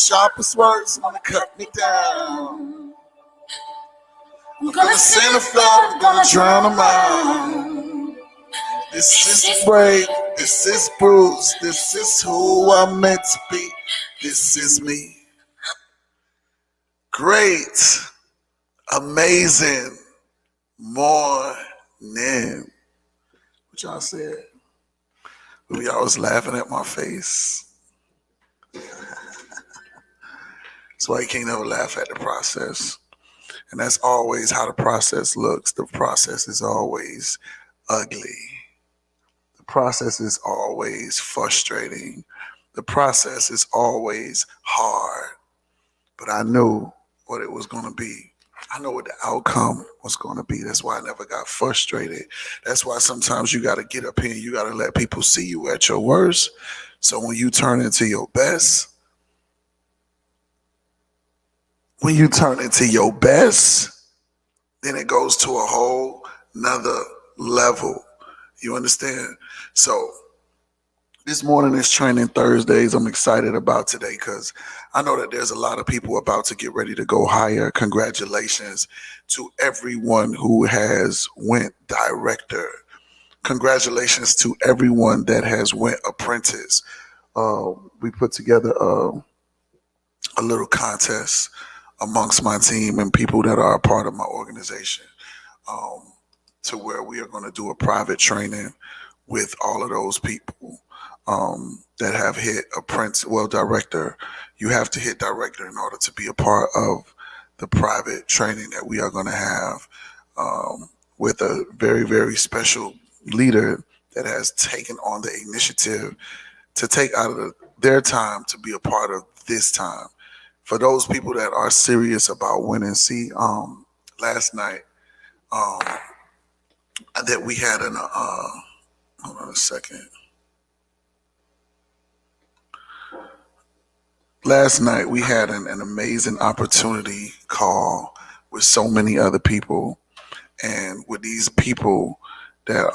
sharpest words wanna cut me down. I'm gonna send a flood, I'm gonna drown them out. This is brave, this is bruised, this is who I'm meant to be. This is me. Great, amazing morning. What y'all said? Y'all was laughing at my face. That's why you can't ever laugh at the process. And that's always how the process looks. The process is always ugly. The process is always frustrating. The process is always hard. But I knew what it was going to be. I know what the outcome was going to be. That's why I never got frustrated. That's why sometimes you got to get up here and you got to let people see you at your worst. So when you turn into your best, then it goes to a whole nother level. You understand? So this morning is Training Thursdays. I'm excited about today because I know that there's a lot of people about to get ready to go higher. Congratulations to everyone who has went director. Congratulations to everyone that has went apprentice. We put together a little contest amongst my team and people that are a part of my organization, to where we are going to do a private training with all of those people that have hit apprentice, director. You have to hit director in order to be a part of the private training that we are going to have, with a very, very special leader that has taken on the initiative to take out of their time to be a part of this time. For those people that are serious about winning, see, last night that we had hold on a second. Last night we had an amazing opportunity call with so many other people, and with these people that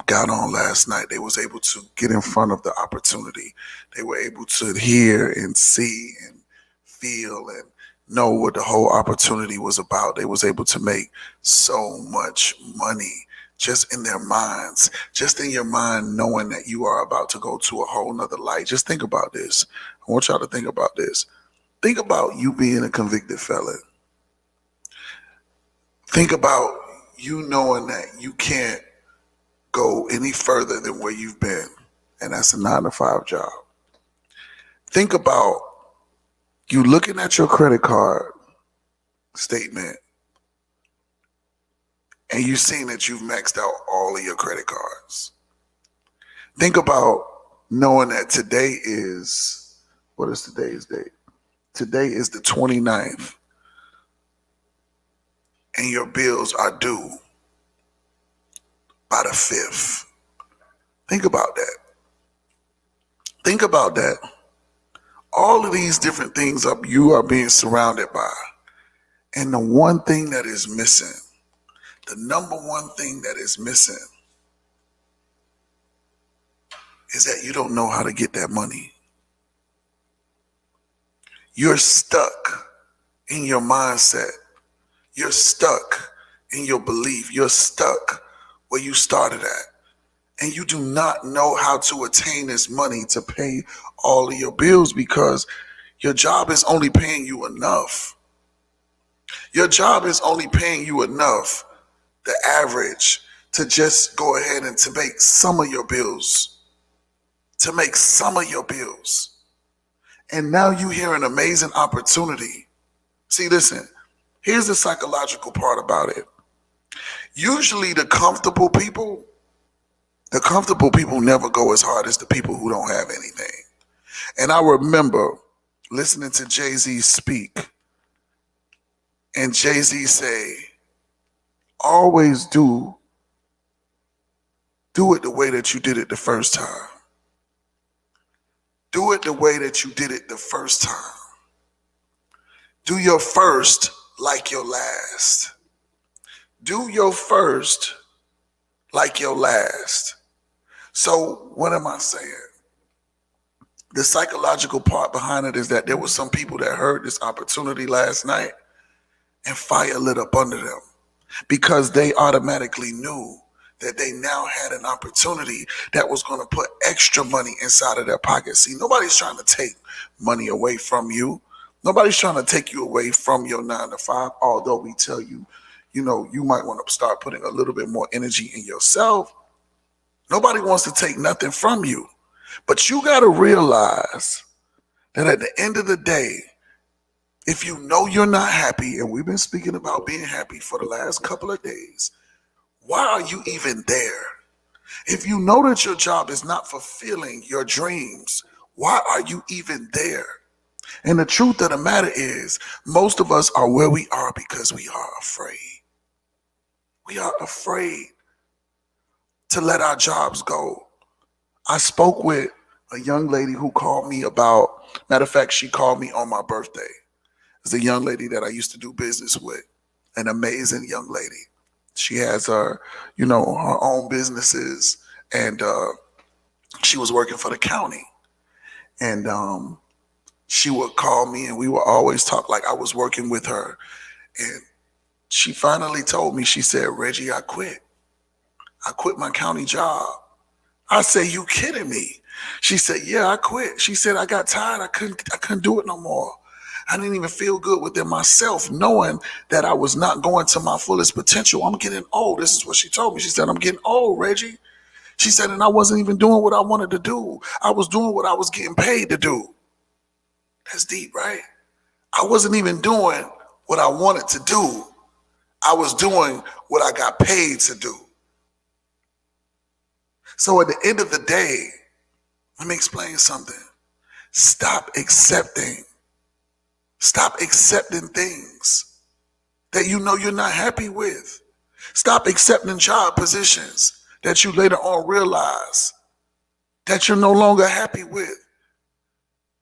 got on last night, they was able to get in front of the opportunity. They were able to hear and see and feel and know what the whole opportunity was about. They was able to make so much money just in their minds, just in your mind, knowing that you are about to go to a whole nother light. Just think about this. I want y'all to think about this. Think about you being a convicted felon. Think about you knowing that you can't go any further than where you've been, and that's a 9-to-5 job. Think about you looking at your credit card statement and you seeing that you've maxed out all of your credit cards. Think about knowing that today is, what is today's date? Today is the 29th, and your bills are due by the 5th. Think about that. Think about that. All of these different things you are being surrounded by. And the one thing that is missing, the number one thing that is missing, is that you don't know how to get that money. You're stuck in your mindset. You're stuck in your belief. You're stuck where you started at. And you do not know how to attain this money to pay all of your bills because your job is only paying you enough. Your job is only paying you enough, the average, to just go ahead and to make some of your bills. To make some of your bills. And now you hear an amazing opportunity. See, listen, here's the psychological part about it. Usually the comfortable people never go as hard as the people who don't have anything. And I remember listening to Jay-Z speak, and Jay-Z say, always do it the way that you did it the first time. Do it the way that you did it the first time. Do your first like your last. Do your first like your last. So what am I saying? The psychological part behind it is that there were some people that heard this opportunity last night and fire lit up under them because they automatically knew that they now had an opportunity that was going to put extra money inside of their pocket. See, nobody's trying to take money away from you. Nobody's trying to take you away from your 9 to 5, although we tell you, you might want to start putting a little bit more energy in yourself. Nobody wants to take nothing from you. But you got to realize that at the end of the day, if you know you're not happy, and we've been speaking about being happy for the last couple of days, why are you even there? If you know that your job is not fulfilling your dreams, why are you even there? And the truth of the matter is, most of us are where we are because we are afraid. We are afraid to let our jobs go. I spoke with a young lady who called me matter of fact, she called me on my birthday. It's a young lady that I used to do business with, an amazing young lady. She has her own businesses, and she was working for the county. And she would call me, and we would always talk like I was working with her. And she finally told me, she said, "Reggie, I quit. I quit my county job." I said, "You kidding me?" She said, "Yeah, I quit." She said, "I got tired. I couldn't do it no more. I didn't even feel good within myself, knowing that I was not going to my fullest potential. I'm getting old." This is what she told me. She said, "I'm getting old, Reggie." She said, "And I wasn't even doing what I wanted to do. I was doing what I was getting paid to do." That's deep, right? I wasn't even doing what I wanted to do. I was doing what I got paid to do. So at the end of the day, let me explain something. Stop accepting things that you know you're not happy with. Stop accepting job positions that you later on realize that you're no longer happy with.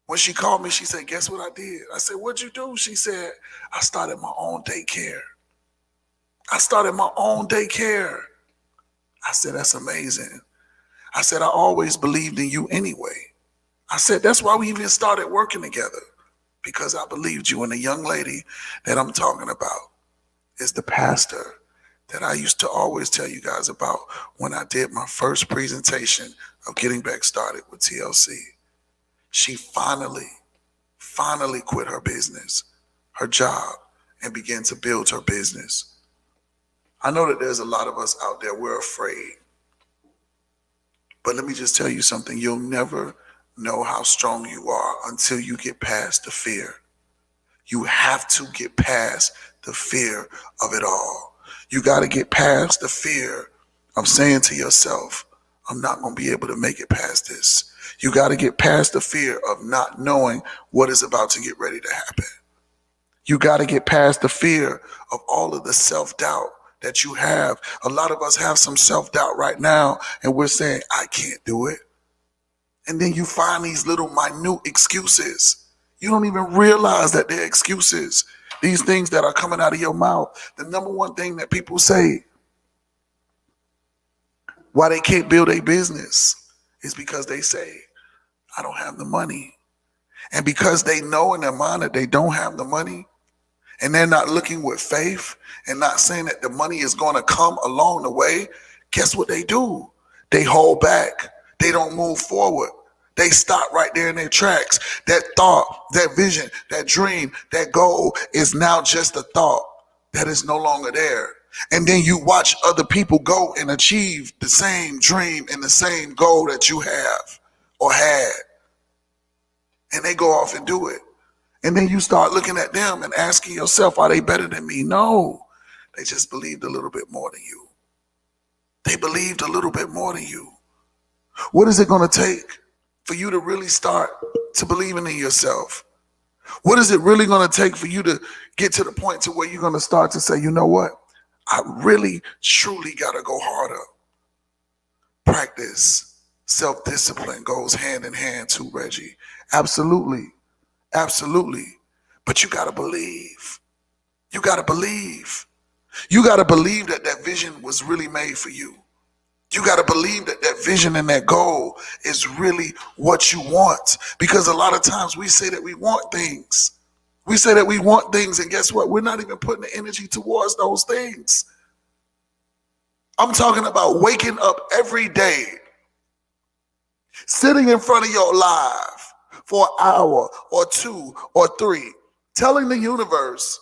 When she called me, she said, "Guess what I did?" I said, "What'd you do?" She said, "I started my own daycare. I started my own daycare." I said, "That's amazing." I said, "I always believed in you anyway." I said, "That's why we even started working together, because I believed you." And the young lady that I'm talking about is the pastor that I used to always tell you guys about when I did my first presentation of getting back started with TLC. She finally quit her business, her job, and began to build her business. I know that there's a lot of us out there, we're afraid. But let me just tell you something. You'll never know how strong you are until you get past the fear. You have to get past the fear of it all. You got to get past the fear of saying to yourself, "I'm not going to be able to make it past this." You got to get past the fear of not knowing what is about to get ready to happen. You got to get past the fear of all of the self-doubt that you have. A lot of us have some self-doubt right now, and we're saying, "I can't do it." And then you find these little minute excuses. You don't even realize that they're excuses. These things that are coming out of your mouth. The number one thing that people say why they can't build a business is because they say, "I don't have the money." And because they know in their mind that they don't have the money, and they're not looking with faith and not saying that the money is going to come along the way, guess what they do? They hold back. They don't move forward. They stop right there in their tracks. That thought, that vision, that dream, that goal is now just a thought that is no longer there. And then you watch other people go and achieve the same dream and the same goal that you have or had. And they go off and do it. And then you start looking at them and asking yourself, are they better than me? No, they just believed a little bit more than you. They believed a little bit more than you. What is it going to take for you to really start to believing in yourself? What is it really going to take for you to get to the point to where you're going to start to say, you know what? I really, truly got to go harder. Practice, self-discipline goes hand in hand too, Reggie. Absolutely. Absolutely. But you got to believe. You got to believe. You got to believe that that vision was really made for you. You got to believe that that vision and that goal is really what you want. Because a lot of times we say that we want things. We say that we want things, and guess what? We're not even putting the energy towards those things. I'm talking about waking up every day, sitting in front of your live for an hour or 2 or 3, telling the universe,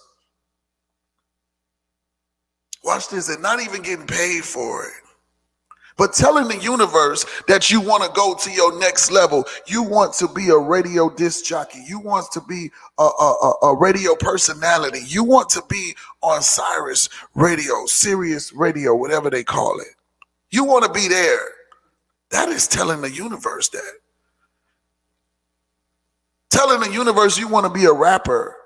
watch this, and not even getting paid for it. But telling the universe that you want to go to your next level. You want to be a radio disc jockey. You want to be a radio personality. You want to be on Sirius Radio, whatever they call it. You want to be there. That is telling the universe that. Telling the universe you want to be a rapper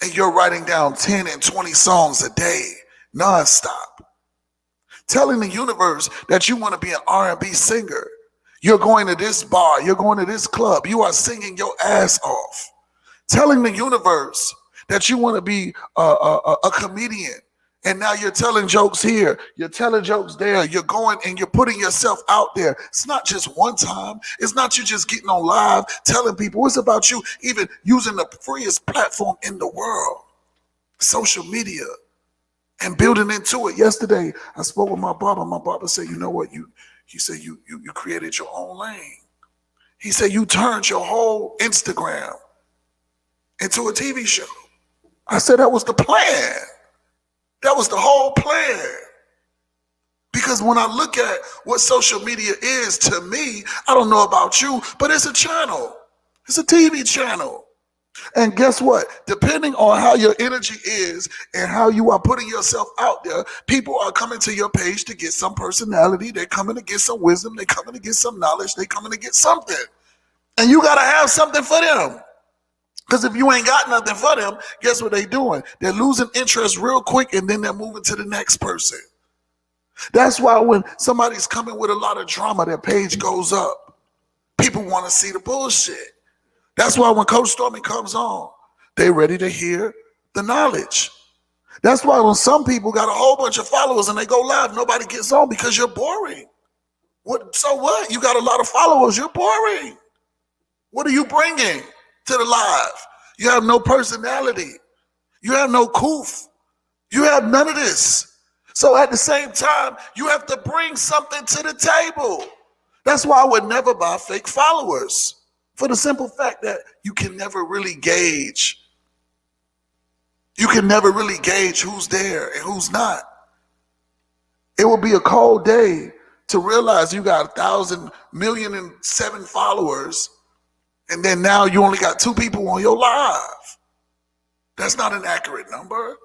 and you're writing down 10 and 20 songs a day, nonstop. Telling the universe that you want to be an R&B singer. You're going to this bar, you're going to this club, you are singing your ass off. Telling the universe that you want to be a comedian, and now you're telling jokes here, you're telling jokes there, you're going and you're putting yourself out there. It's not just one time. It's not you just getting on live telling people. It's about you even using the freest platform in the world, social media, and building into it. Yesterday, I spoke with my barber. My barber said, you know what? He said, you created your own lane. He said, you turned your whole Instagram into a TV show. I said, that was the plan. That was the whole plan. Because when I look at what social media is to me, I don't know about you, but it's a channel. It's a TV channel. And guess what? Depending on how your energy is and how you are putting yourself out there, people are coming to your page to get some personality. They're coming to get some wisdom. They're coming to get some knowledge. They're coming to get something. And you got to have something for them. Because if you ain't got nothing for them, guess what they're doing? They're losing interest real quick, and then they're moving to the next person. That's why when somebody's coming with a lot of drama, their page goes up. People want to see the bullshit. That's why when Coach Stormy comes on, they're ready to hear the knowledge. That's why when some people got a whole bunch of followers and they go live, nobody gets on because you're boring. What? So what? You got a lot of followers, you're boring. What are you bringing to the live? You have no personality. You have no coof. You have none of this. So at the same time, you have to bring something to the table. That's why I would never buy fake followers. For the simple fact that you can never really gauge. You can never really gauge who's there and who's not. It will be a cold day to realize you got 1,000,000,007 followers, and then now you only got 2 people on your live. That's not an accurate number.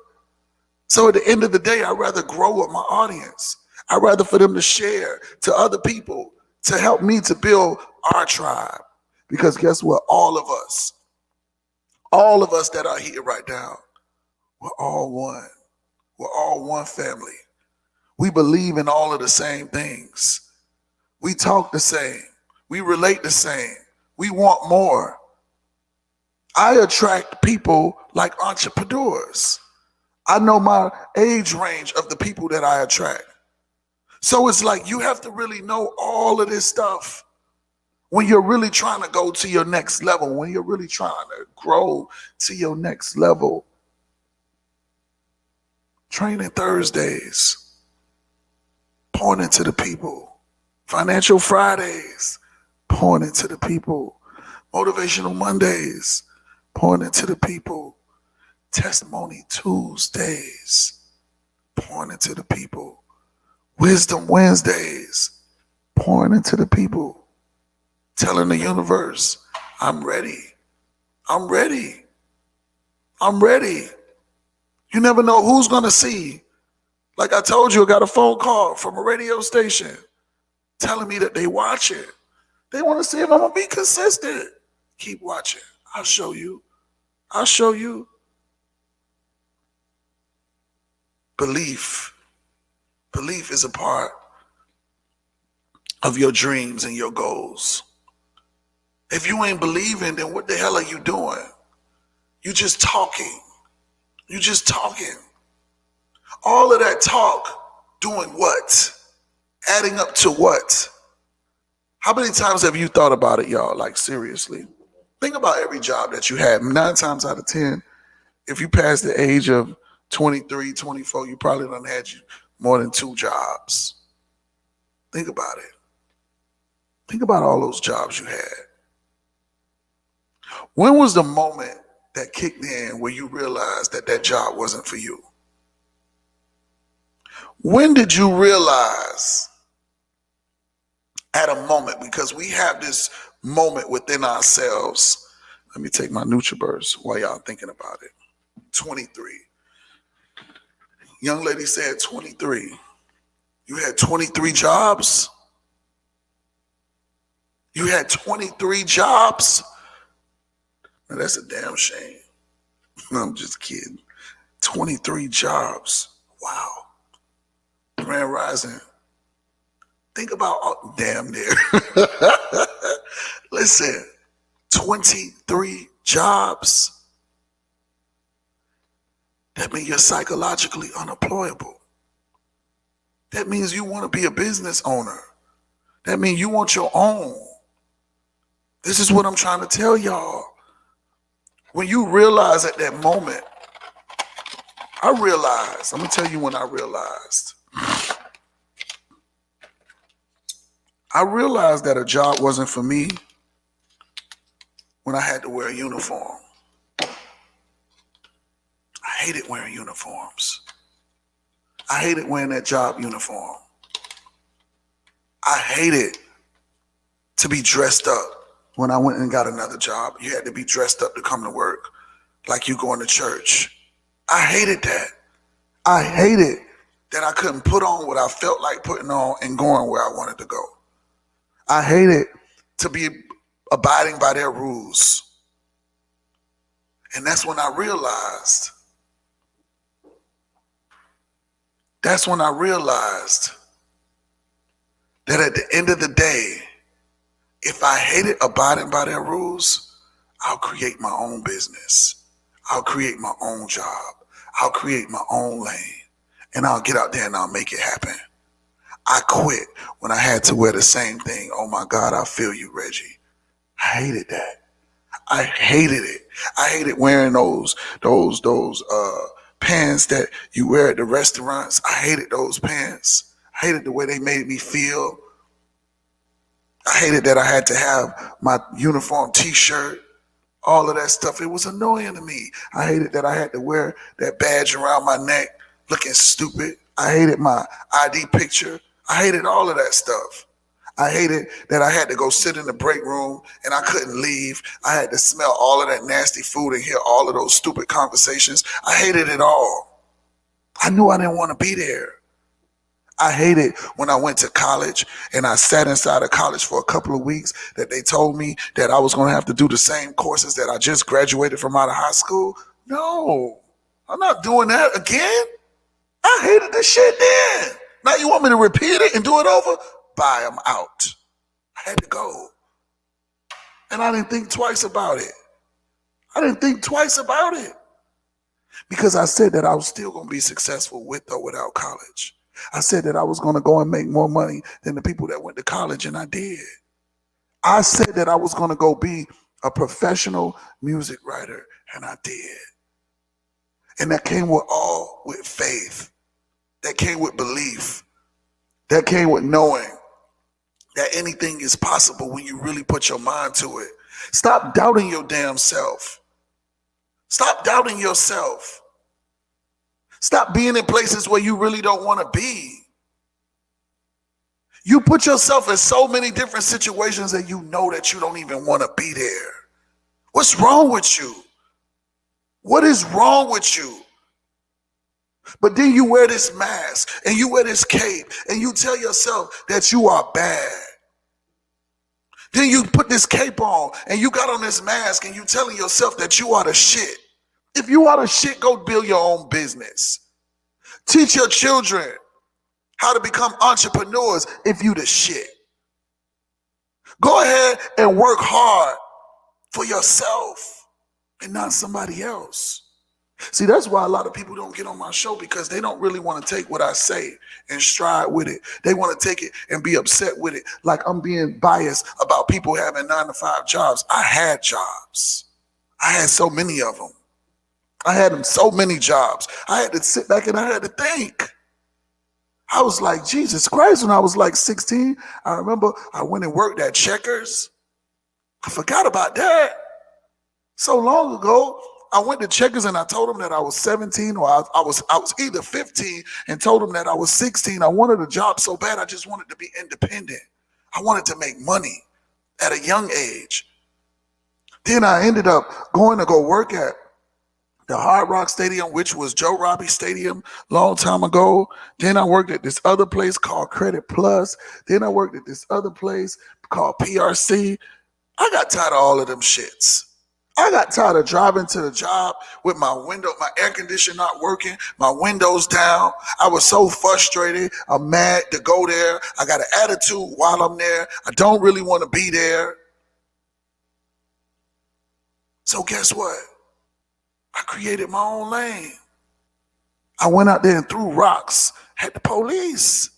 So at the end of the day, I'd rather grow with my audience. I'd rather for them to share to other people to help me to build our tribe. Because guess what? All of us that are here right now, we're all one. We're all one family. We believe in all of the same things. We talk the same. We relate the same. We want more. I attract people like entrepreneurs. I know my age range of the people that I attract. So it's like you have to really know all of this stuff. When you're really trying to go to your next level, when you're really trying to grow to your next level. Training Thursdays, pouring into the people. Financial Fridays, pouring into the people. Motivational Mondays, pouring into the people. Testimony Tuesdays, pouring into the people. Wisdom Wednesdays, pouring into the people. Telling the universe, I'm ready. I'm ready. I'm ready. You never know who's going to see. Like I told you, I got a phone call from a radio station telling me that they watch it. They want to see if I'm going to be consistent. Keep watching. I'll show you. I'll show you. Belief. Belief is a part of your dreams and your goals. If you ain't believing, then what the hell are you doing? You just talking. You just talking. All of that talk, doing what? Adding up to what? How many times have you thought about it, y'all? Like, seriously. Think about every job that you had. 9 times out of 10, if you pass the age of 23, 24, you probably done had more than 2 jobs. Think about it. Think about all those jobs you had. When was the moment that kicked in where you realized that that job wasn't for you? When did you realize at a moment? Because we have this moment within ourselves. Let me take my NutriBurst while y'all thinking about it. 23. Young lady said 23. You had 23 jobs? You had 23 jobs? Now that's a damn shame. I'm just kidding. 23 jobs. Wow. Grand Rising. Think about, damn near. Listen, 23 jobs. That means you're psychologically unemployable. That means you want to be a business owner. That means you want your own. This is what I'm trying to tell y'all. When you realize at that moment, I'm going to tell you when I realized. I realized that a job wasn't for me when I had to wear a uniform. I hated wearing uniforms. I hated wearing that job uniform. I hated to be dressed up. When I went and got another job, you had to be dressed up to come to work like you going to church. I hated that. I hated that I couldn't put on what I felt like putting on and going where I wanted to go. I hated to be abiding by their rules. And that's when I realized. That's when I realized that at the end of the day, if I hated abiding by their rules, I'll create my own business. I'll create my own job. I'll create my own lane. And I'll get out there and I'll make it happen. I quit when I had to wear the same thing. Oh my God, I feel you, Reggie. I hated that. I hated it. I hated wearing those pants that you wear at the restaurants. I hated those pants. I hated the way they made me feel. I hated that I had to have my uniform t-shirt, all of that stuff. It was annoying to me. I hated that I had to wear that badge around my neck looking stupid. I hated my ID picture. I hated all of that stuff. I hated that I had to go sit in the break room and I couldn't leave. I had to smell all of that nasty food and hear all of those stupid conversations. I hated it all. I knew I didn't want to be there. I hated when I went to college and I sat inside of college for a couple of weeks that they told me that I was going to have to do the same courses that I just graduated from out of high school. No, I'm not doing that again. I hated this shit then. Now you want me to repeat it and do it over? Bye, I'm out. I had to go. And I didn't think twice about it. Because I said that I was still going to be successful with or without college. I said that I was going to go and make more money than the people that went to college, and I did. I said that I was going to go be a professional music writer, and I did. And that came with faith. That came with belief. That came with knowing that anything is possible when you really put your mind to it. Stop doubting your damn self. Stop doubting yourself. Stop being in places where you really don't want to be. You put yourself in so many different situations that you know that you don't even want to be there. What's wrong with you? What is wrong with you? But then you wear this mask and you wear this cape and you tell yourself that you are bad. Then you put this cape on and you got on this mask and you telling yourself that you are the shit. If you are the shit, go build your own business. Teach your children how to become entrepreneurs if you the shit. Go ahead and work hard for yourself and not somebody else. See, that's why a lot of people don't get on my show, because they don't really want to take what I say and stride with it. They want to take it and be upset with it, like I'm being biased about people having 9-to-5 jobs. I had jobs. I had so many of them. I had them so many jobs. I had to sit back and I had to think. I was like, Jesus Christ, when I was like 16, I remember I went and worked at Checkers. I forgot about that. So long ago, I went to Checkers and I told them that I was 17, or I was either 15, and told them that I was 16. I wanted a job so bad. I just wanted to be independent. I wanted to make money at a young age. Then I ended up going to go work at the Hard Rock Stadium, which was Joe Robbie Stadium, long time ago. Then I worked at this other place called Credit Plus. Then I worked at this other place called PRC. I got tired of all of them shits. I got tired of driving to the job with my air conditioner not working, my windows down. I was so frustrated. I'm mad to go there. I got an attitude while I'm there. I don't really want to be there. So guess what? I created my own lane. I went out there and threw rocks at the police.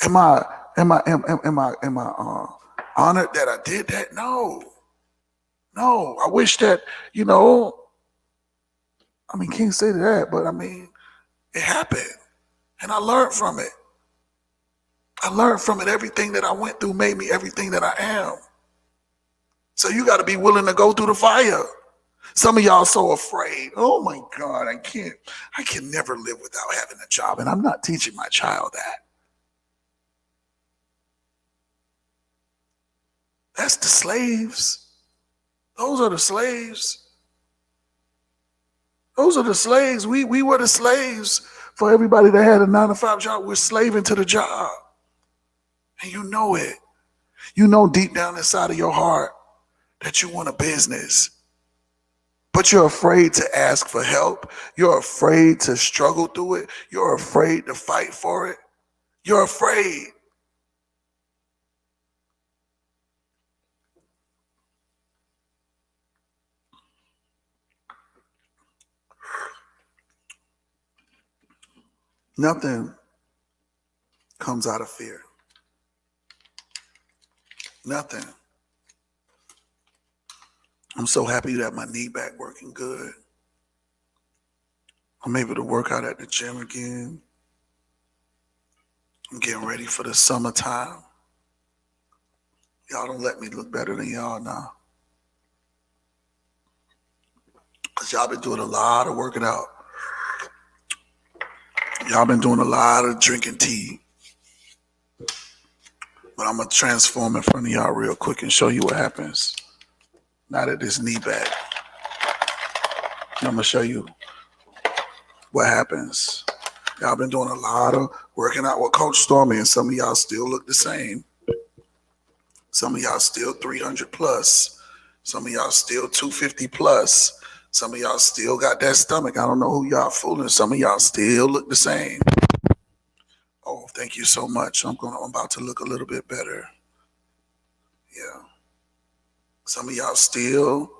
Am I honored that I did that? No. I wish that, can't say that, but it happened. And I learned from it. Everything that I went through made me everything that I am. So you got to be willing to go through the fire. Some of y'all so afraid. Oh my God, I can never live without having a job. And I'm not teaching my child that. That's the slaves. Those are the slaves. Those are the slaves. We were the slaves for everybody that had a 9-to-5 job. We're slaving to the job. And you know it. You know deep down inside of your heart that you want a business. But you're afraid to ask for help. You're afraid to struggle through it. You're afraid to fight for it. You're afraid. Nothing comes out of fear. Nothing. I'm so happy that my knee back working good. I'm able to work out at the gym again. I'm getting ready for the summertime. Y'all don't let me look better than y'all now. Because y'all been doing a lot of working out. Y'all been doing a lot of drinking tea. But I'm going to transform in front of y'all real quick and show you what happens now that this knee back. I'm going to show you what happens. Y'all been doing a lot of working out with Coach Stormy, and some of y'all still look the same. Some of y'all still 300 plus. Some of y'all still 250 plus. Some of y'all still got that stomach. I don't know who y'all fooling. Some of y'all still look the same. Oh, thank you so much. I'm about to look a little bit better. Yeah. Some of y'all still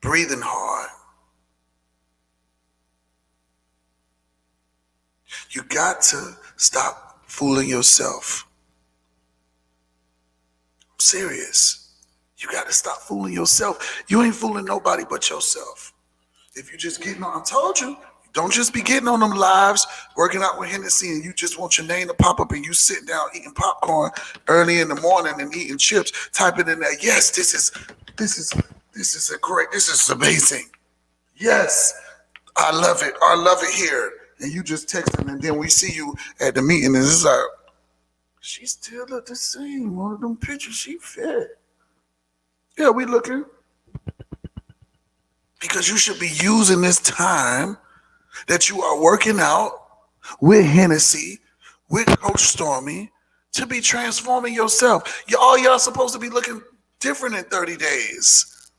breathing hard. You got to stop fooling yourself. I'm serious. You got to stop fooling yourself. You ain't fooling nobody but yourself. If you just getting on, I told you, don't just be getting on them lives, working out with Hennessy, and you just want your name to pop up and you sitting down eating popcorn early in the morning and eating chips, typing in there, yes, this is amazing. Yes, I love it. I love it here. And you just texting, and then we see you at the meeting, and it's like, she still look the same. One of them pictures, she fit. Yeah, we looking. Because you should be using this time that you are working out with Hennessy, with Coach Stormy, to be transforming yourself. Y'all supposed to be looking different in 30 days.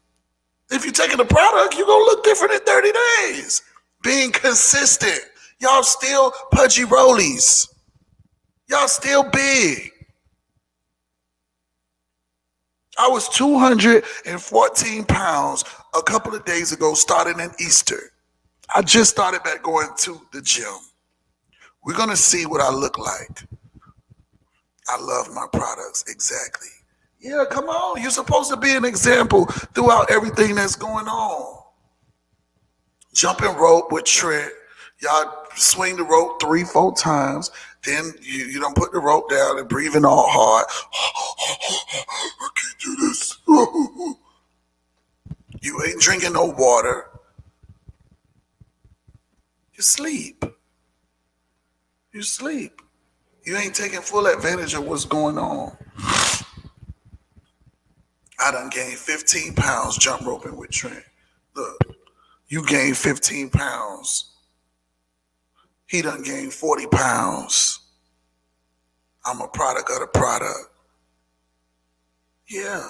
If you're taking a product, you're going to look different in 30 days. Being consistent. Y'all still pudgy rollies. Y'all still big. I was 214 pounds a couple of days ago, starting in Easter. I just started back going to the gym. We're going to see what I look like. I love my products, exactly. Yeah, come on. You're supposed to be an example throughout everything that's going on. Jumping rope with Trent. Y'all swing the rope 3-4 times. Then you don't put the rope down and breathing all hard. I can't do this. You ain't drinking no water. You sleep. You sleep. You ain't taking full advantage of what's going on. I done gained 15 pounds jump roping with Trent. Look, you gained 15 pounds. He done gained 40 pounds. I'm a product of the product. Yeah.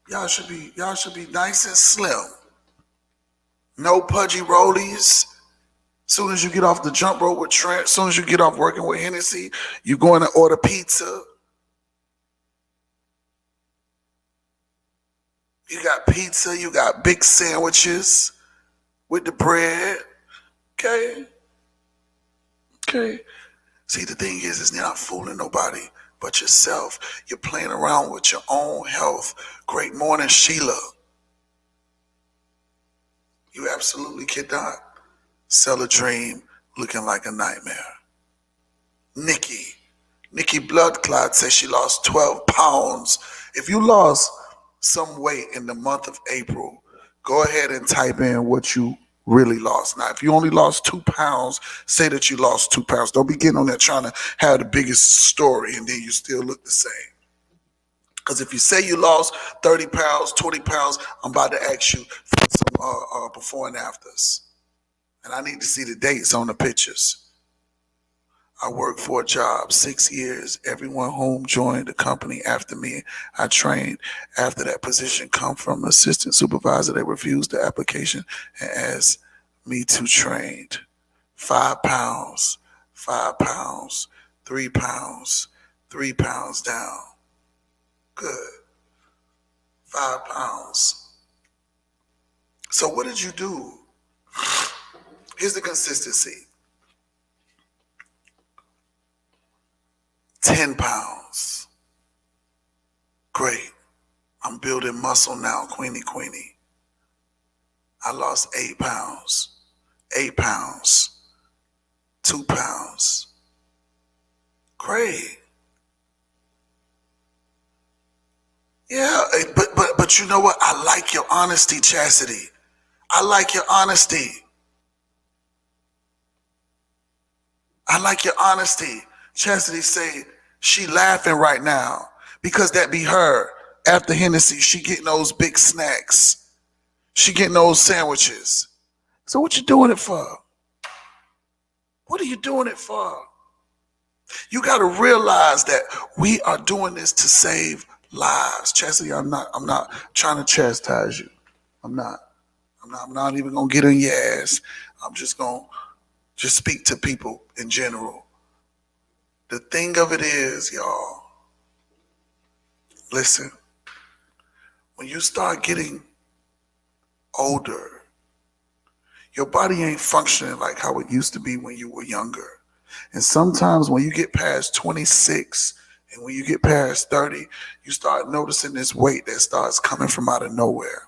Y'all should be nice and slim. No pudgy rollies. Soon as you get off the jump rope with Trent, soon as you get off working with Hennessy, you going to order pizza. You got pizza, you got big sandwiches with the bread. Okay. See, the thing is, it's not fooling nobody but yourself. You're playing around with your own health. Great morning, Sheila. You absolutely cannot sell a dream looking like a nightmare. Nikki Bloodclot says she lost 12 pounds. If you lost some weight in the month of April, go ahead and type in what you really lost. Now, if you only lost 2 pounds, say that you lost 2 pounds. Don't be getting on there trying to have the biggest story and then you still look the same. Because if you say you lost 30 pounds, 20 pounds, I'm about to ask you for some before and afters. And I need to see the dates on the pictures. I worked for a job 6 years. Everyone home joined the company after me. I trained. After that position come from assistant supervisor. They refused the application and asked me to train. 5 pounds, 5 pounds, 3 pounds, 3 pounds down. Good. 5 pounds. So what did you do? Here's the consistency. 10 pounds. Great. I'm building muscle now, Queenie. I lost 8 pounds. 8 pounds. 2 pounds. Great. Yeah, but you know what? I like your honesty, Chastity. I like your honesty. I like your honesty. Chastity say she laughing right now because that be her. After Hennessy, she getting those big snacks. She getting those sandwiches. So what you doing it for? What are you doing it for? You got to realize that we are doing this to save lives. Chastity, I'm not trying to chastise you. I'm not even gonna get on your ass. I'm just gonna speak to people in general. The thing of it is, y'all, listen, when you start getting older, your body ain't functioning like how it used to be when you were younger. And sometimes when you get past 26 and when you get past 30, you start noticing this weight that starts coming from out of nowhere.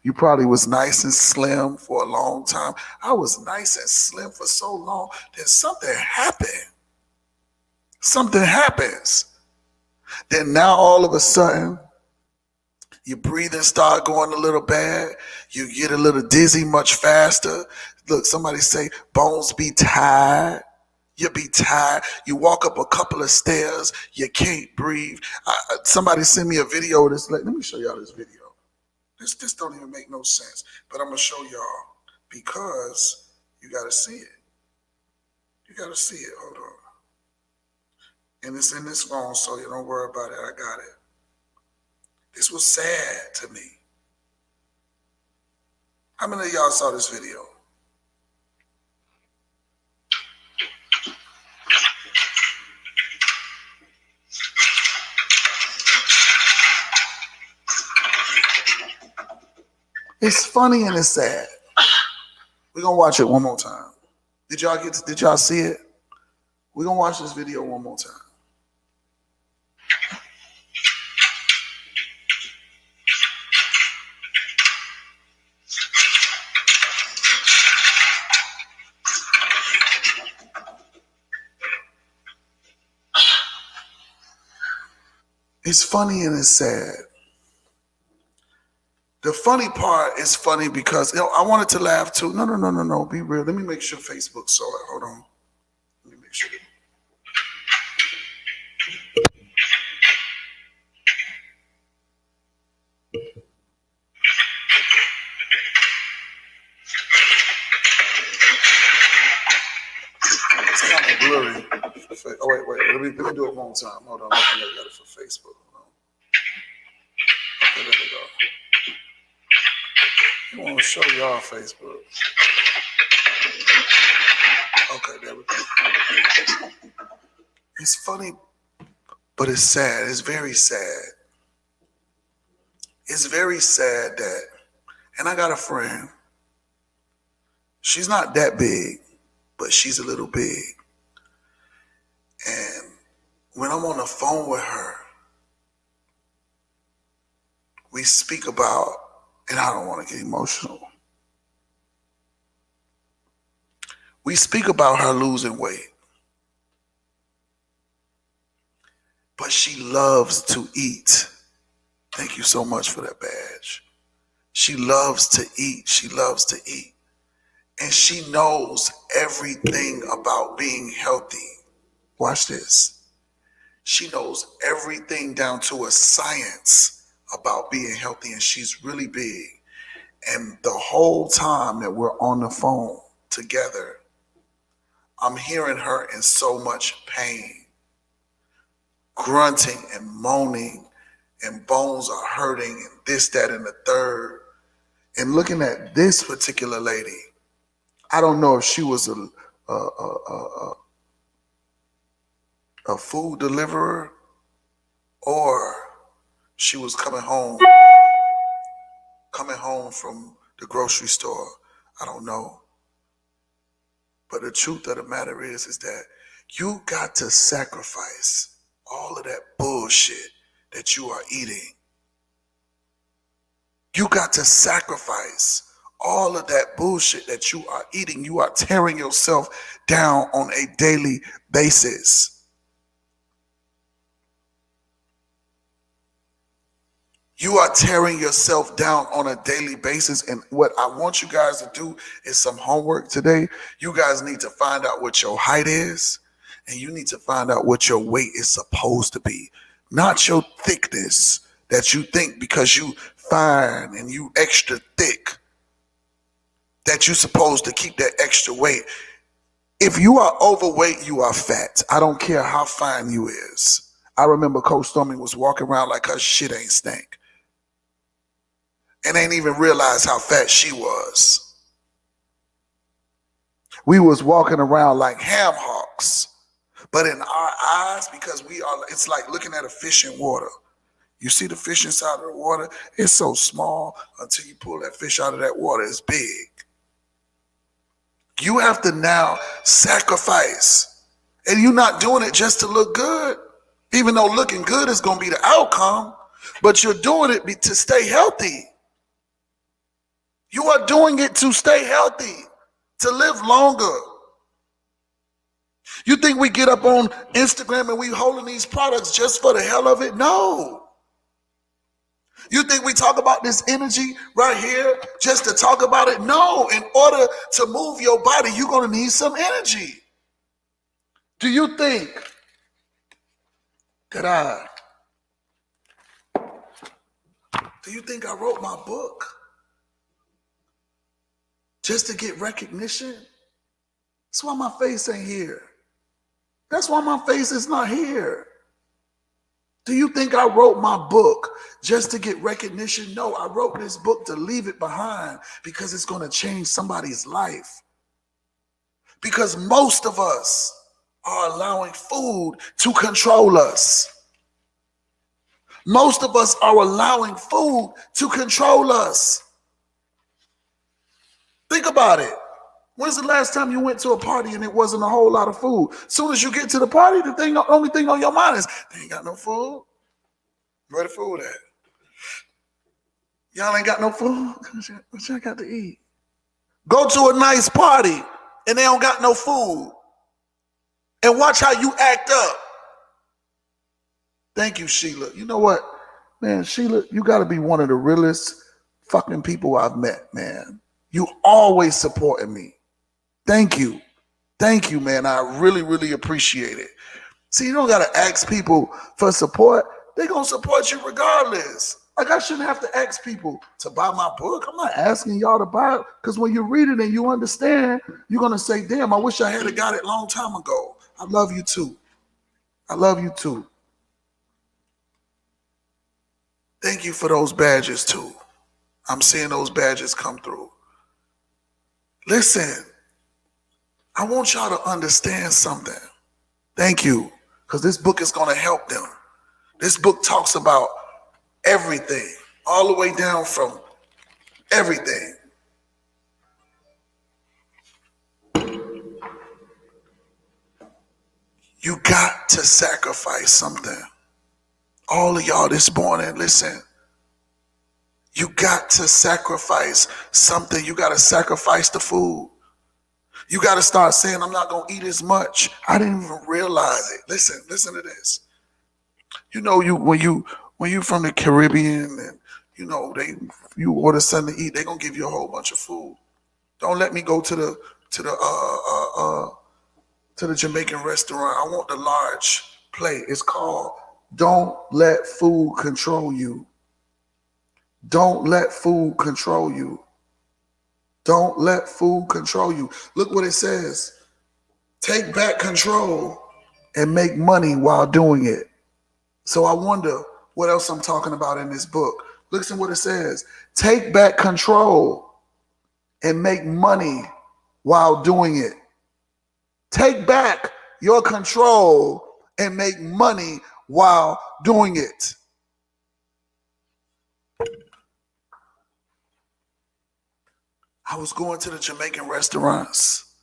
You probably was nice and slim for a long time. I was nice and slim for so long, then something happened. Something happens. Then now all of a sudden, your breathing start going a little bad. You get a little dizzy much faster. Look, somebody say bones be tired. You be tired. You walk up a couple of stairs. You can't breathe. Somebody send me a video. Let me show y'all this video. This don't even make no sense. But I'm going to show y'all because you got to see it. You got to see it. Hold on. And it's in this phone, so you don't worry about it. I got it. This was sad to me. How many of y'all saw this video? It's funny and it's sad. We're gonna watch it one more time. Did y'all see it? We're gonna watch this video one more time. It's funny and it's sad. The funny part is funny because I wanted to laugh too. No. Be real. Let me make sure Facebook saw it. Hold on. Let me make sure. It's kind of blurry. Oh wait. Let me do it one more time. Hold on. I think I got it for Facebook. Hold on. Okay, there we go. I want to show y'all Facebook. Okay, there we go. It's funny, but it's sad. It's very sad. It's very sad that, and I got a friend. She's not that big, but she's a little big. And when I'm on the phone with her, we speak about, and I don't want to get emotional. We speak about her losing weight. But she loves to eat. Thank you so much for that badge. She loves to eat. She loves to eat. And she knows everything about being healthy. Watch this. She knows everything down to a science about being healthy, and she's really big. And the whole time that we're on the phone together, I'm hearing her in so much pain, grunting and moaning, and bones are hurting, and this, that, and the third. And looking at this particular lady, I don't know if she was a food deliverer or she was coming home from the grocery store. I don't know. But the truth of the matter is that you got to sacrifice all of that bullshit that you are eating. You got to sacrifice all of that bullshit that you are eating. You are tearing yourself down on a daily basis. You are tearing yourself down on a daily basis. And what I want you guys to do is some homework today. You guys need to find out what your height is, and you need to find out what your weight is supposed to be. Not your thickness that you think because you fine and you extra thick that you're supposed to keep that extra weight. If you are overweight, you are fat. I don't care how fine you is. I remember Coach Stormy was walking around like her shit ain't stank. And ain't even realize how fat she was. We was walking around like ham hocks. But in our eyes, because it's like looking at a fish in water. You see the fish inside of the water? It's so small until you pull that fish out of that water. It's big. You have to now sacrifice. And you're not doing it just to look good. Even though looking good is going to be the outcome. But you're doing it to stay healthy. You are doing it to stay healthy, to live longer. You think we get up on Instagram and we holding these products just for the hell of it? No. You think we talk about this energy right here just to talk about it? No. In order to move your body, you're going to need some energy. Do you think that I wrote my book just to get recognition? That's why my face ain't here. That's why my face is not here. Do you think I wrote my book just to get recognition? No, I wrote this book to leave it behind because it's going to change somebody's life. Because most of us are allowing food to control us. Most of us are allowing food to control us. Think about it. When's the last time you went to a party and it wasn't a whole lot of food? As soon as you get to the party, the only thing on your mind is, they ain't got no food. Where the food at? Y'all ain't got no food? What y'all got to eat? Go to a nice party and they don't got no food. And watch how you act up. Thank you, Sheila. You know what? Man, Sheila, you got to be one of the realest fucking people I've met, man. You always supporting me. Thank you. Thank you, man. I really, really appreciate it. See, you don't got to ask people for support. They're going to support you regardless. Like, I shouldn't have to ask people to buy my book. I'm not asking y'all to buy it, because when you read it and you understand, you're going to say, damn, I wish I had got it a long time ago. I love you too. I love you too. Thank you for those badges too. I'm seeing those badges come through. Listen, I want y'all to understand something. Thank you, because this book is going to help them. This book talks about everything, all the way down from everything. You got to sacrifice something. All of y'all this morning, listen. You got to sacrifice something. You got to sacrifice the food. You got to start saying, I'm not going to eat as much. I didn't even realize it. Listen to this. You know, when you from the Caribbean and you know you order something to eat, they're gonna give you a whole bunch of food. Don't let me go to the Jamaican restaurant. I want the large plate. It's called Don't Let Food Control You. Don't let food control you. Don't let food control you. Look what it says. Take back control and make money while doing it. So I wonder what else I'm talking about in this book. Listen what it says. Take back control and make money while doing it. Take back your control and make money while doing it. I was going to the Jamaican restaurants,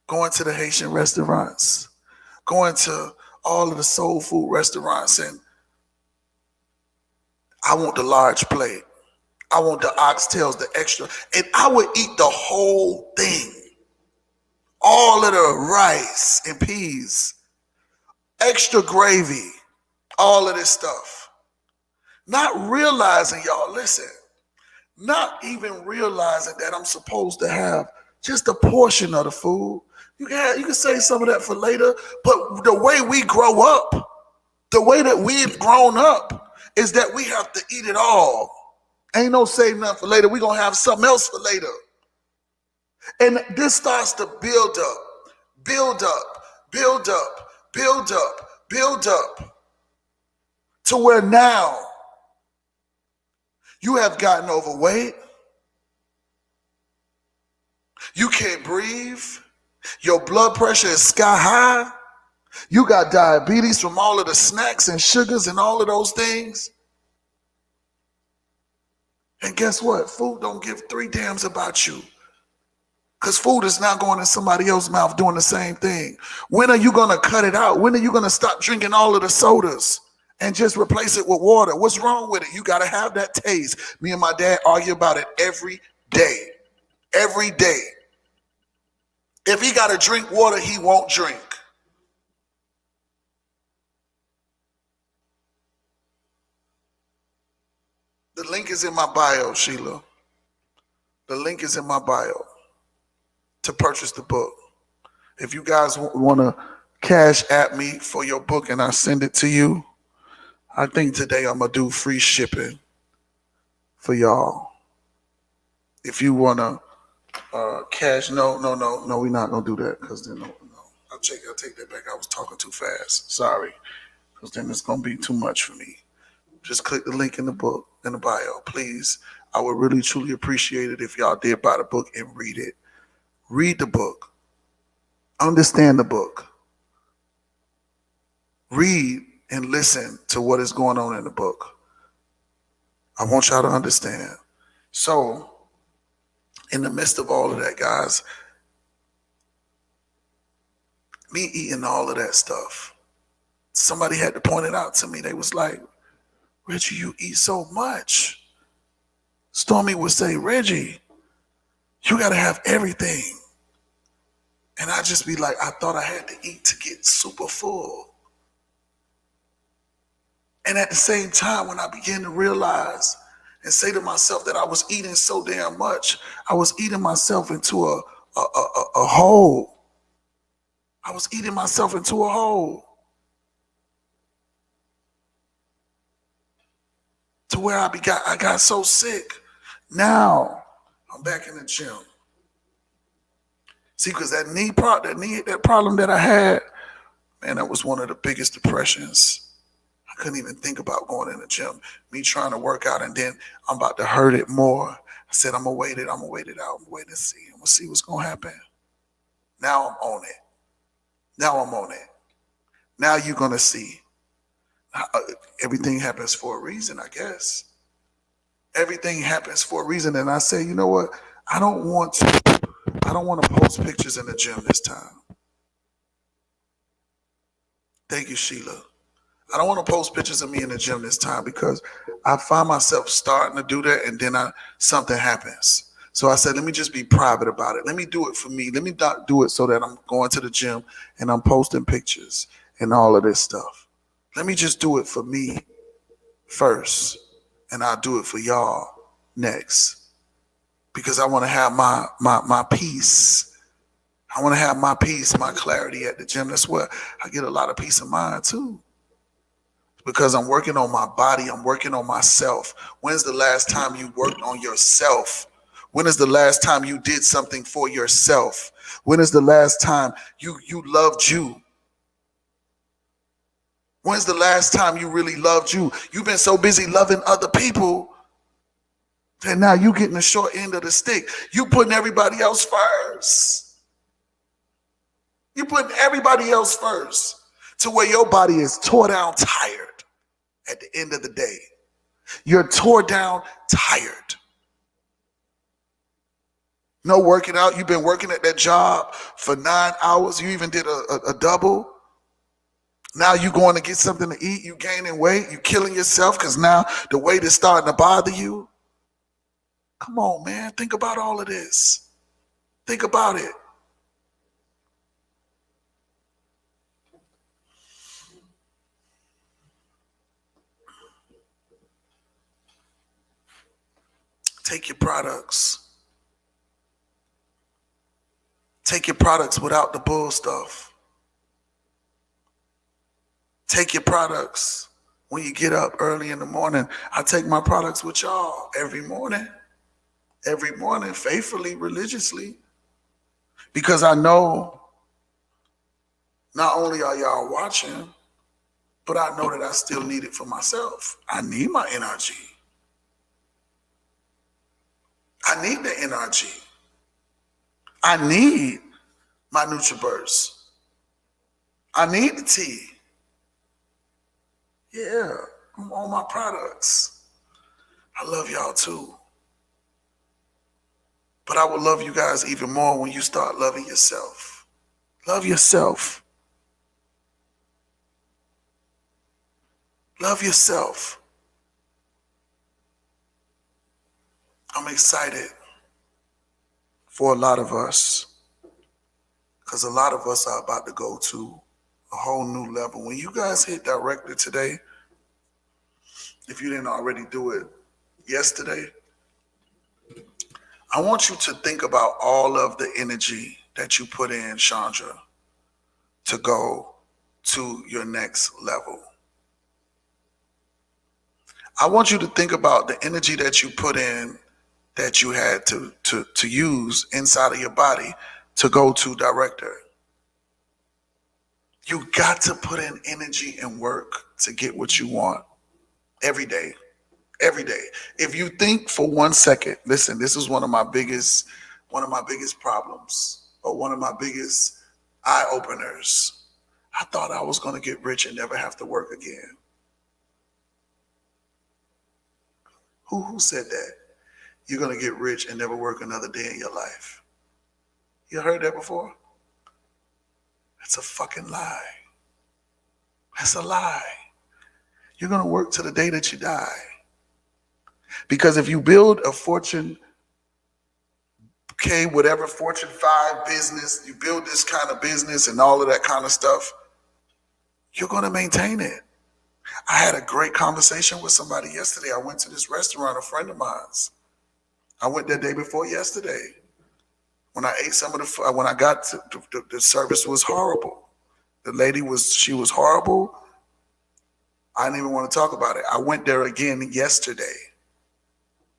going to the Haitian restaurants, going to all of the soul food restaurants, and I want the large plate. I want the oxtails, the extra. And I would eat the whole thing. All of the rice and peas, extra gravy, all of this stuff. Not realizing, y'all, listen, not even realizing that I'm supposed to have just a portion of the food. You can save some of that for later, but the way we grow up, the way that we've grown up is that we have to eat it all. Ain't no save nothing for later. We're going to have something else for later. And this starts to build up, build up, build up, build up, build up, to where now you have gotten overweight. You can't breathe. Your blood pressure is sky high. You got diabetes from all of the snacks and sugars and all of those things. And guess what? Food don't give three damns about you. Because food is not going in somebody else's mouth doing the same thing. When are you going to cut it out? When are you going to stop drinking all of the sodas and just replace it with water? What's wrong with it? You got to have that taste. Me and my dad argue about it every day. Every day. If he got to drink water, he won't drink. The link is in my bio, Sheila. The link is in my bio to purchase the book. If you guys want to cash at me for your book and I send it to you, I think today I'm going to do free shipping for y'all. If you want to cash, no, we're not going to do that, because then no. I'll take that back. I was talking too fast. Sorry. Because then it's going to be too much for me. Just click the link in the book, in the bio, please. I would really, truly appreciate it if y'all did buy the book and read it. Read the book. Understand the book. Read and listen to what is going on in the book. I want y'all to understand. So, In the midst of all of that, guys, me eating all of that stuff, somebody had to point it out to me. They was like, Reggie, you eat so much. Stormy would say, Reggie, you got to have everything. And I just be like, I thought I had to eat to get super full. And at the same time, when I began to realize and say to myself that I was eating so damn much, I was eating myself into a hole. I was eating myself into a hole. To where I got so sick. Now I'm back in the gym. See, because that problem that I had, man, that was one of the biggest depressions. I couldn't even think about going in the gym. Me trying to work out, and then I'm about to hurt it more. I said, I'm gonna wait it out. I'm gonna wait and see. I'm gonna see what's gonna happen. Now I'm on it. Now you're gonna see. Everything happens for a reason, I guess. Everything happens for a reason. And I say, you know what? I don't want to post pictures in the gym this time. Thank you, Sheila. I don't want to post pictures of me in the gym this time because I find myself starting to do that, and then something happens. So I said, let me just be private about it. Let me do it for me. Let me not do it so that I'm going to the gym and I'm posting pictures and all of this stuff. Let me just do it for me first, and I'll do it for y'all next. Because I want to have my peace. I want to have my peace, my clarity at the gym. That's where I get a lot of peace of mind too. Because I'm working on my body, I'm working on myself. When's the last time you worked on yourself? When is the last time you did something for yourself? When is the last time you loved you? When's the last time you really loved you? You've been so busy loving other people that now you getting the short end of the stick. You putting everybody else first. You putting everybody else first to where your body is tore down tired at the end of the day. You're tore down tired. No working out. You've been working at that job for 9 hours. You even did a double. Now you going to get something to eat. You gaining weight. You killing yourself because now the weight is starting to bother you. Come on, man. Think about all of this. Think about it. Take your products. Take your products without the bull stuff. Take your products when you get up early in the morning. I take my products with y'all every morning, faithfully, religiously, because I know not only are y'all watching, but I know that I still need it for myself. I need my energy. I need the energy. I need my NutriBurst. I need the tea. Yeah, I'm on my products. I love y'all too. But I will love you guys even more when you start loving yourself. Love yourself. Love yourself. I'm excited for a lot of us because a lot of us are about to go to a whole new level. When you guys hit director today, if you didn't already do it yesterday, I want you to think about all of the energy that you put in, Chandra, to go to your next level. I want you to think about the energy that you put in that you had to use inside of your body to go to director. You got to put in energy and work to get what you want every day. Every day. If you think for 1 second, listen, this is one of my biggest problems, or one of my biggest eye openers. I thought I was going to get rich and never have to work again. Who said that? you're going to get rich and never work another day in your life. You heard that before? That's a fucking lie. That's a lie. You're going to work to the day that you die. Because if you build a Fortune K, whatever, Fortune 5 business, you build this kind of business and all of that kind of stuff, you're going to maintain it. I had a great conversation with somebody yesterday. I went to this restaurant, a friend of mine's. I went that day before yesterday. When I ate some of the, when I got to, the service was horrible. The lady she was horrible. I didn't even want to talk about it. I went there again yesterday.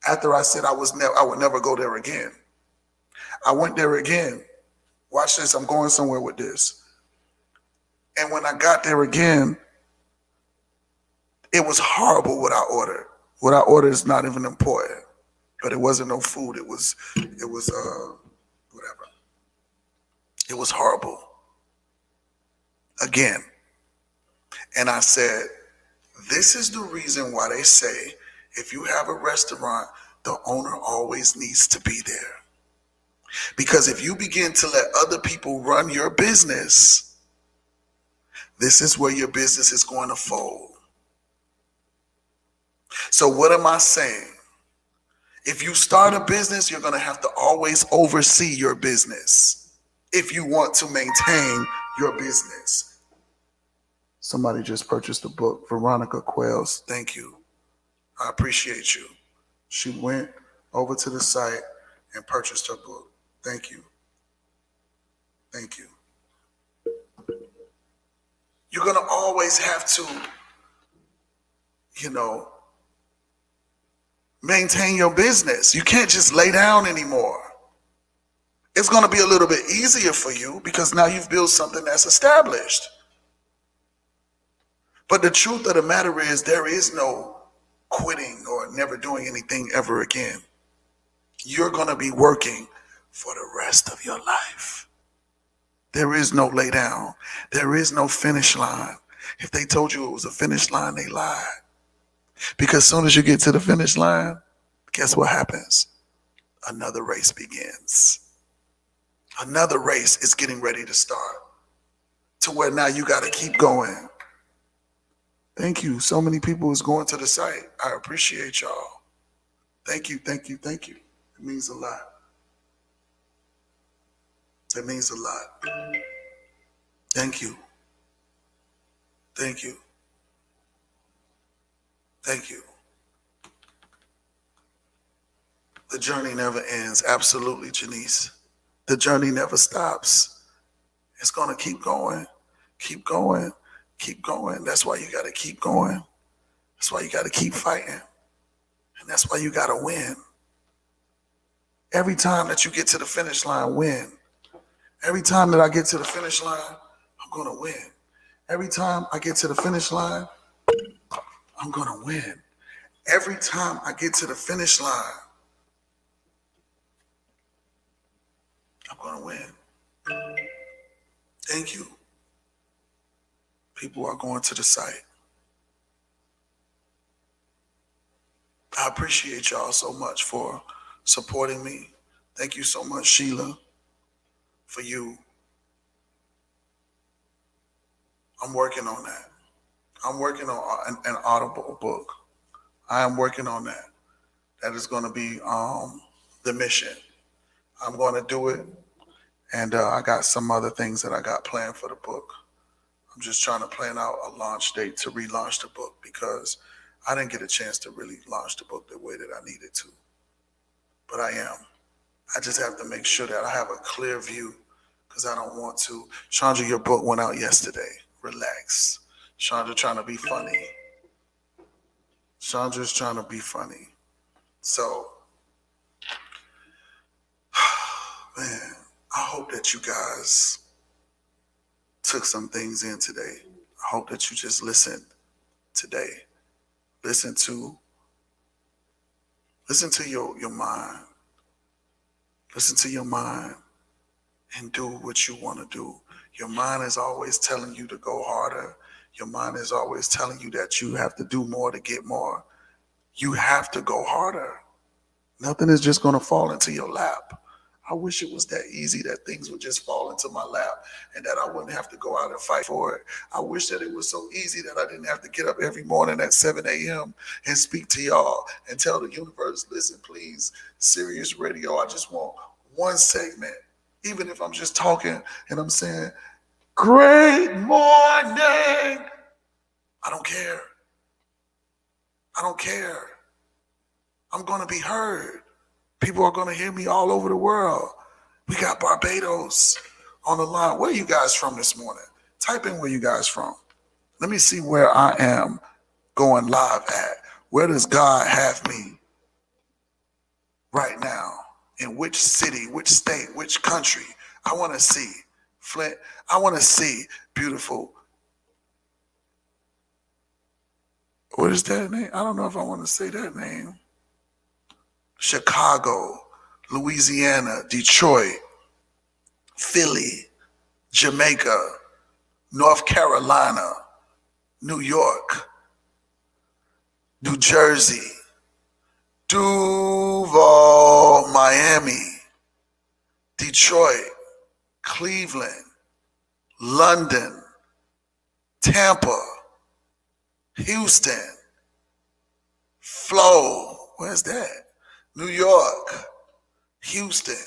After I said I would never go there again. I went there again. Watch this, I'm going somewhere with this. And when I got there again, it was horrible what I ordered. What I ordered is not even important. But it wasn't no food. It was whatever. It was horrible. Again. And I said, this is the reason why they say if you have a restaurant, the owner always needs to be there. Because if you begin to let other people run your business, this is where your business is going to fold. So what am I saying? If you start a business, you're going to have to always oversee your business if you want to maintain your business. Somebody just purchased a book, Veronica Quells. Thank you. I appreciate you. She went over to the site and purchased her book. Thank you. Thank you. You're going to always have to, maintain your business. You can't just lay down anymore. It's going to be a little bit easier for you because now you've built something that's established. But the truth of the matter is there is no quitting or never doing anything ever again. You're going to be working for the rest of your life. There is no lay down. There is no finish line. If they told you it was a finish line, they lied. Because as soon as you get to the finish line, guess what happens? Another race begins. Another race is getting ready to start. To where now you got to keep going. Thank you. So many people is going to the site. I appreciate y'all. Thank you, thank you, thank you. It means a lot. It means a lot. Thank you. Thank you. Thank you. The journey never ends. Absolutely, Janice. The journey never stops. It's going to keep going, keep going, keep going. That's why you got to keep going. That's why you got to keep fighting. And that's why you got to win. Every time that you get to the finish line, win. Every time that I get to the finish line, I'm going to win. Every time I get to the finish line, I'm going to win. Every time I get to the finish line, I'm going to win. Thank you. People are going to the site. I appreciate y'all so much for supporting me. Thank you so much, Sheila, for you. I'm working on that. I'm working on an Audible book. I am working on that. That is going to be the mission. I'm going to do it. And I got some other things that I got planned for the book. I'm just trying to plan out a launch date to relaunch the book because I didn't get a chance to really launch the book the way that I needed to. But I am. I just have to make sure that I have a clear view because I don't want to. Chandra, your book went out yesterday. Relax. Chandra trying to be funny. Chandra's trying to be funny. So, man, I hope that you guys took some things in today. I hope that you just listened today. Listen to your mind. Listen to your mind and do what you want to do. Your mind is always telling you to go harder. Your mind is always telling you that you have to do more to get more. You have to go harder. Nothing is just going to fall into your lap. I wish it was that easy that things would just fall into my lap and that I wouldn't have to go out and fight for it. I wish that it was so easy that I didn't have to get up every morning at 7 a.m. and speak to y'all and tell the universe, listen, please, Sirius Radio, I just want one segment. Even if I'm just talking and I'm saying, great morning. I don't care. I don't care. I'm going to be heard. People are going to hear me all over the world. We got Barbados on the line. Where are you guys from this morning? Type in where you guys from. Let me see where I am going live at. Where does God have me right now? In which city, which state, which country? I want to see Flint. I want to see beautiful. What is that name? I don't know if I want to say that name. Chicago, Louisiana, Detroit, Philly, Jamaica, North Carolina, New York, New Jersey, Duval, Miami, Detroit, Cleveland, London, Tampa, Houston, Flo, where's that? New York, Houston,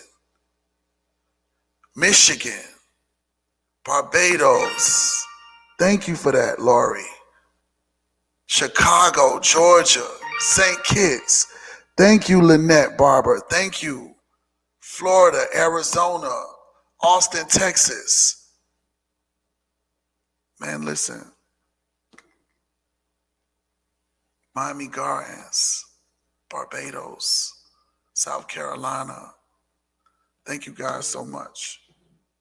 Michigan, Barbados. Thank you for that, Lori. Chicago, Georgia, St. Kitts. Thank you, Lynette Barber. Thank you. Florida, Arizona, Austin, Texas. Man, listen. Miami Gardens, Barbados, South Carolina. Thank you guys so much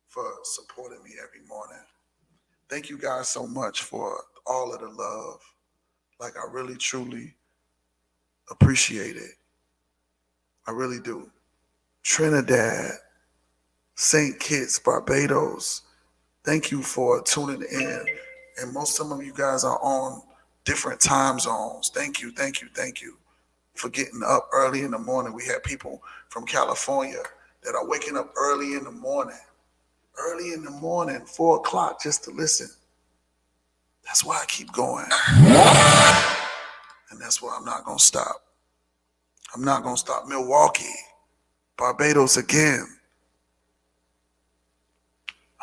for supporting me every morning. Thank you guys so much for all of the love. Like, I really, truly appreciate it. I really do. Trinidad, St. Kitts, Barbados. Thank you for tuning in. And some of you guys are on different time zones. Thank you, thank you, thank you for getting up early in the morning. We had people from California that are waking up early in the morning, 4 o'clock, just to listen. That's why I keep going. And that's why I'm not going to stop. I'm not going to stop. Milwaukee, Barbados again.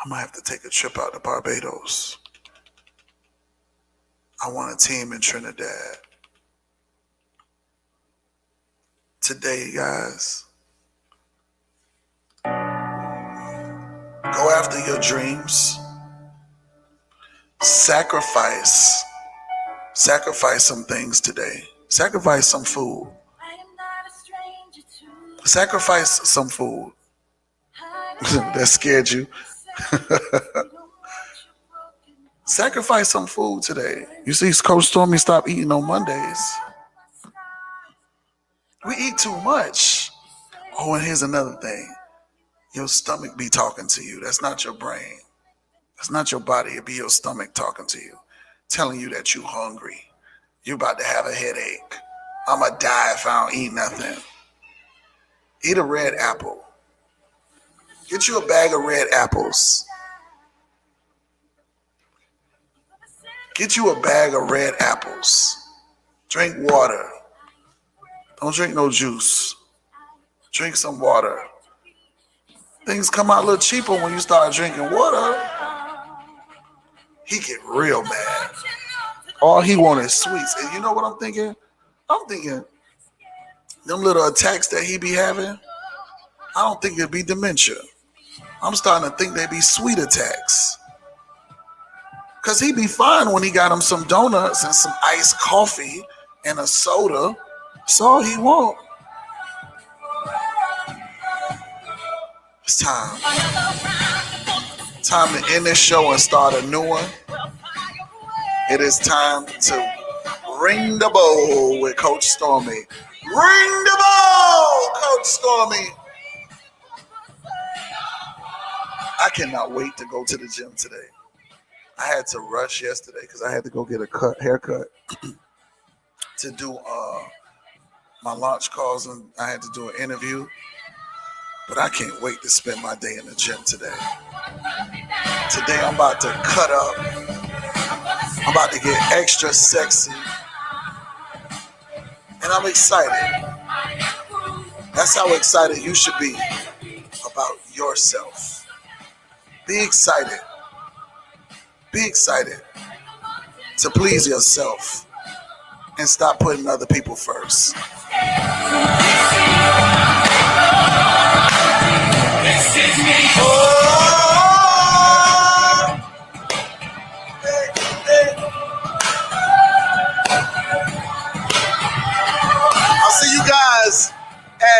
I'm going to have to take a trip out to Barbados. I want a team in Trinidad. Today, guys, go after your dreams. Sacrifice some things today. Sacrifice some food. Sacrifice some food. That scared you. Sacrifice some food today. You see, Coach Stormy stopped eating on Mondays. We eat too much. Oh, and here's another thing. Your stomach be talking to you. That's not your brain. That's not your body. It be your stomach talking to you, telling you that you hungry. You about to have a headache. I'ma die if I don't eat nothing. Eat a red apple. Get you a bag of red apples. Get you a bag of red apples. Drink water. Don't drink no juice. Drink some water. Things come out a little cheaper when you start drinking water. He get real mad. All he wants is sweets. And you know what I'm thinking? I'm thinking them little attacks that he be having, I don't think it'd be dementia. I'm starting to think they be sweet attacks. Because he be fine when he got him some donuts and some iced coffee and a soda. That's all he want. It's time. Time to end this show and start a new one. It is time to ring the bell with Coach Stormy. Ring the bell, Coach Stormy. I cannot wait to go to the gym today. I had to rush yesterday because I had to go get a haircut to do my launch calls and I had to do an interview. But I can't wait to spend my day in the gym today. Today I'm about to cut up. I'm about to get extra sexy. And I'm excited. That's how excited you should be about yourself. Be excited. Be excited to please yourself and stop putting other people first. I'll see you guys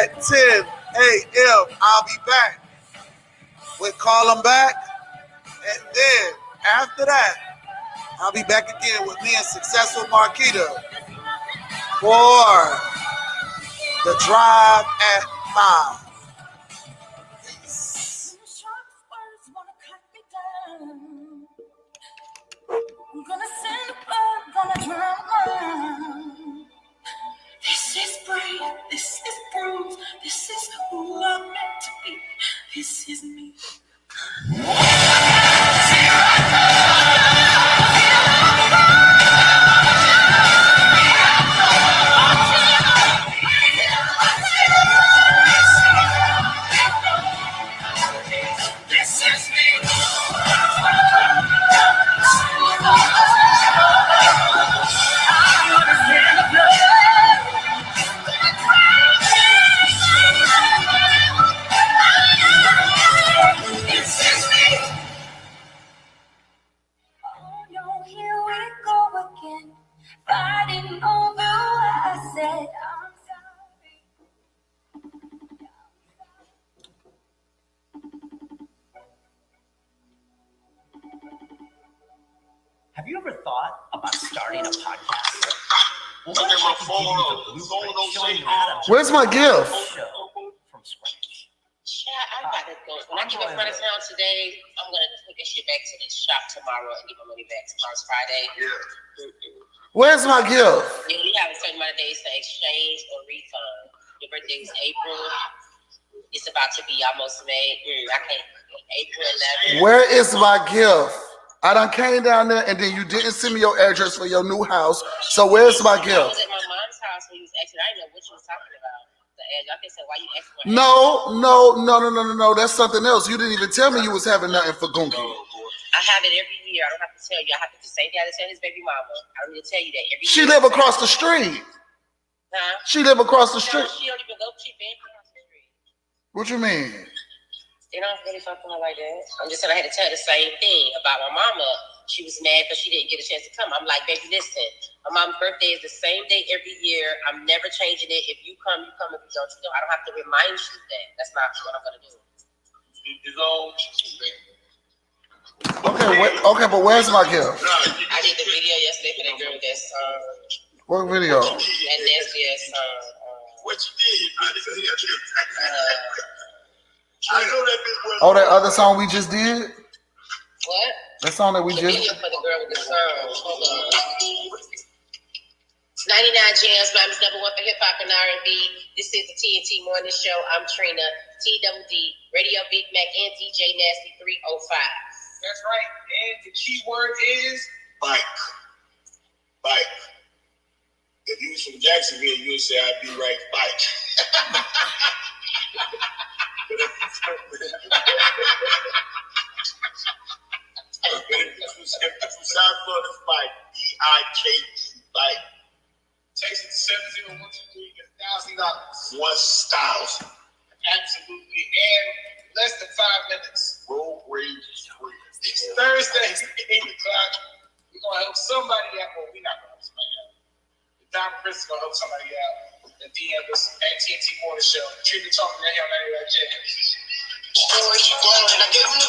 at 10 a.m. I'll be back with Call 'em Back. And then after that, I'll be back again with me and Successful Marquita for the Drive at 5. Peace. I'm gonna send a bird, gonna drown. This is brave, this is bruised, this is who I'm meant to be. This is me. Have you ever thought about starting a podcast? Well, what if I could give you the blueprint showing you how to Where's my gift? show from scratch? Yeah, I'm about to go. When I get in front of town today, I'm gonna take this shit back to the shop tomorrow and get my money back. Tomorrow's Friday. Yeah. Where's my gift? You only have a certain amount of days to exchange or refund. Your birthday is April. It's about to be almost May. I can't. April 11th. Where is my gift? I done came down there and then you didn't send me your address for your new house. So where's my I gift? was at my mom's house when you was asking. I didn't know what you was talking about. The address. I can say why you asking my No. That's something else. You didn't even tell me you was having nothing for Gunky. I have it every year. I don't have to tell you. I have to say that I tell his baby mama. I don't need to tell you that every She year. live across the street. Huh? She live across the No, street. she don't even go. She been across the street. What you mean? They don't really talk to her like that. I'm just saying I had to tell her the same thing about my mama. She was mad because she didn't get a chance to come. I'm like, baby, listen. My mom's birthday is the same day every year. I'm never changing it. If you come, you come. If you don't, you don't. I don't have to remind you that. That's not what I'm going to do. Okay, but where's my gift? I did the video yesterday for that girl that's What video? that nasty ass What you did? I know that bitch was. Oh, that other song we just did? what? That song that we The just... video for the girl with the song. Hold on. 99 Jams, Mama's number one for hip hop and R&B. This is the TNT Morning Show. I'm Trina, TWD, Radio Big Mac, and DJ Nasty 305. That's right. And the key word is bike. Bike. If you was from Jacksonville, you would say I'd be right bike. But if you from South Florida, it's bike. B-I-K-E, bike. Text it to 70123, get $1,000. 1,000. Absolutely. And less than 5 minutes. Road rage is free. It's Thursday, 8 o'clock. We're going to help somebody out. Well, we're not going to help somebody out. Don Chris is going to help somebody out. The DM us at TNT Morning Show. Trina talking to him.